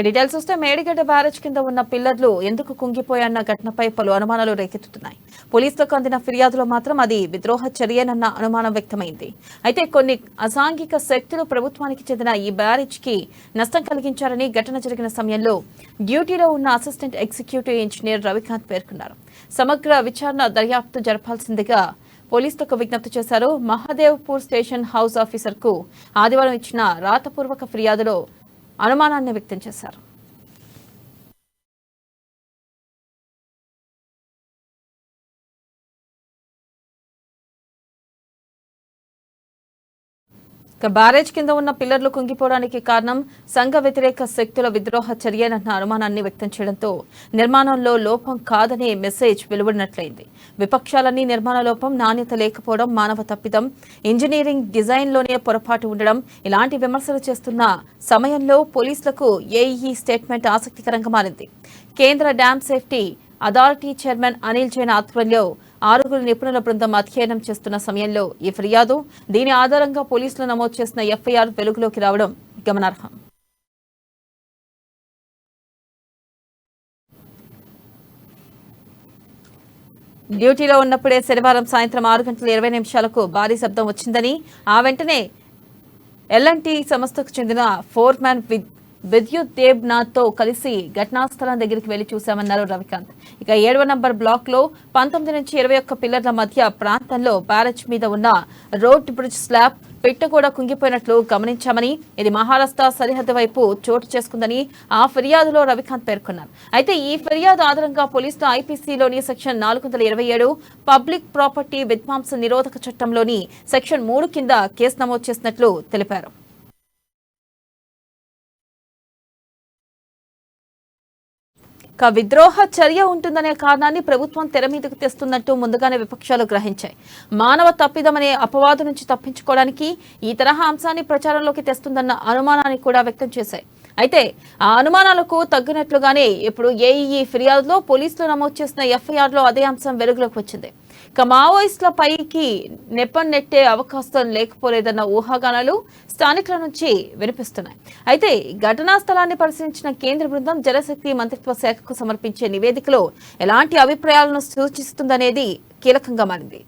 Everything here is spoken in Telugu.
డీటెయిల్స్ వస్తే మేడిగడ్డ బ్యారేజ్ కింద ఉన్న పిల్లర్లు ఎందుకు కుంగిపోయాయన్న ఘటనపై పలు అనుమానాలు రేకెత్తుతున్నాయి. పోలీసులకు అందిన ఫిర్యాదులో మాత్రం అది విద్రోహ చర్యనన్న అనుమానం వ్యక్తమైంది. అయితే కొన్ని అసాంఘిక శక్తులు ప్రభుత్వానికి చెందిన ఈ బ్యారేజ్ కి నష్టం కలిగించారని ఘటన జరిగిన సమయంలో డ్యూటీలో ఉన్న అసిస్టెంట్ ఎగ్జిక్యూటివ్ ఇంజనీర్ రవికాంత్ పేర్కొన్నారు. సమగ్ర విచారణ దర్యాప్తు జరపాల్సిందిగా పోలీసులకు విజ్ఞప్తి చేశారు. మహదేవ్పూర్ స్టేషన్ హౌస్ ఆఫీసర్ కు ఆదివారం ఇచ్చిన రాతపూర్వక ఫిర్యాదులో అనుమానాన్ని వ్యక్తం చేశారు. బ్యారేజ్ కింద ఉన్న పిల్లర్లు కుంగిపోవడానికి కారణం సంఘ వ్యతిరేక శక్తుల విద్రోహ చర్యనన్న అనుమానాన్ని వ్యక్తం చేయడంతో నిర్మాణంలో లోపం కాదనే మెసేజ్ వెలువడినట్లయింది. విపక్షాలన్నీ నిర్మాణ లోపం, నాణ్యత లేకపోవడం, మానవ తప్పిదం, ఇంజనీరింగ్ డిజైన్లోనే పొరపాటు ఉండడం ఇలాంటి విమర్శలు చేస్తున్న సమయంలో పోలీసులకు ఏఈ స్టేట్మెంట్ ఆసక్తికరంగా మారింది. కేంద్ర dam safety authority chairman Anil Jain ఆధ్వర్యంలో 6 నిపుణుల బృందం అధ్యయనం చేస్తున్న సమయంలో ఈ ఫిర్యాదు, దీని ఆధారంగా పోలీసులు నమోదు చేసిన ఎఫ్ఐఆర్ వెలుగులోకి రావడం గమనార్హం. డ్యూటీలో ఉన్నప్పుడే శనివారం సాయంత్రం 6:20 భారీ శబ్దం వచ్చిందని, ఆ వెంటనే ఎల్ఎన్టీ సంస్థకు చెందిన ఫోర్మ్యాన్ విద్యుత్ దేబ్నాథ్ తో కలిసి ఘటనా స్థలం దగ్గరికి వెళ్లి చూశామన్నారు రవికాంత్. ఇక 7వ నంబర్ బ్లాక్ లో 19 నుంచి 21 పిల్లర్ల మధ్య ప్రాంతంలో బ్యారేజ్ మీద ఉన్న రోడ్ బ్రిడ్జ్ స్లాబ్ పెట్ట కూడా కుంగిపోయినట్లు గమనించామని, ఇది మహారాష్ట్ర సరిహద్దు వైపు చోటు చేసుకుందని ఆ ఫిర్యాదులో రవికాంత్ పేర్కొన్నారు. అయితే ఈ ఫిర్యాదు ఆధారంగా పోలీసులు ఐపీసీలోని సెక్షన్ 427 పబ్లిక్ ప్రాపర్టీ విధ్వంస నిరోధక చట్టంలోని సెక్షన్ 3 కింద కేసు నమోదు చేసినట్లు తెలిపారు. విద్రోహ చర్య ఉంటుందనే కారణాన్ని ప్రభుత్వం తెర మీదకు తెస్తున్నట్టు ముందుగానే విపక్షాలు గ్రహించాయి. మానవ తప్పిదమనే అపవాదు నుంచి తప్పించుకోవడానికి ఈ తరహా అంశాన్ని ప్రచారంలోకి తెస్తుందన్న అనుమానాన్ని కూడా వ్యక్తం చేశాయి. అయితే ఆ అనుమానాలకు తగ్గినట్లుగానే ఇప్పుడు ఏఈ ఫిర్యాదులో పోలీసులు నమోదు చేసిన ఎఫ్ఐఆర్ లో అదే అంశం వెలుగులోకి వచ్చింది. మావోయిస్టుల పైకి నెపం నెట్టే అవకాశం లేకపోలేదన్న ఊహాగానాలు స్థానికుల నుంచి వినిపిస్తున్నాయి. అయితే ఘటనా స్థలాన్ని పరిశీలించిన కేంద్ర బృందం జలశక్తి మంత్రిత్వ శాఖకు సమర్పించే నివేదికలో ఎలాంటి అభిప్రాయాలను సూచిస్తుందనేది కీలకంగా మారింది.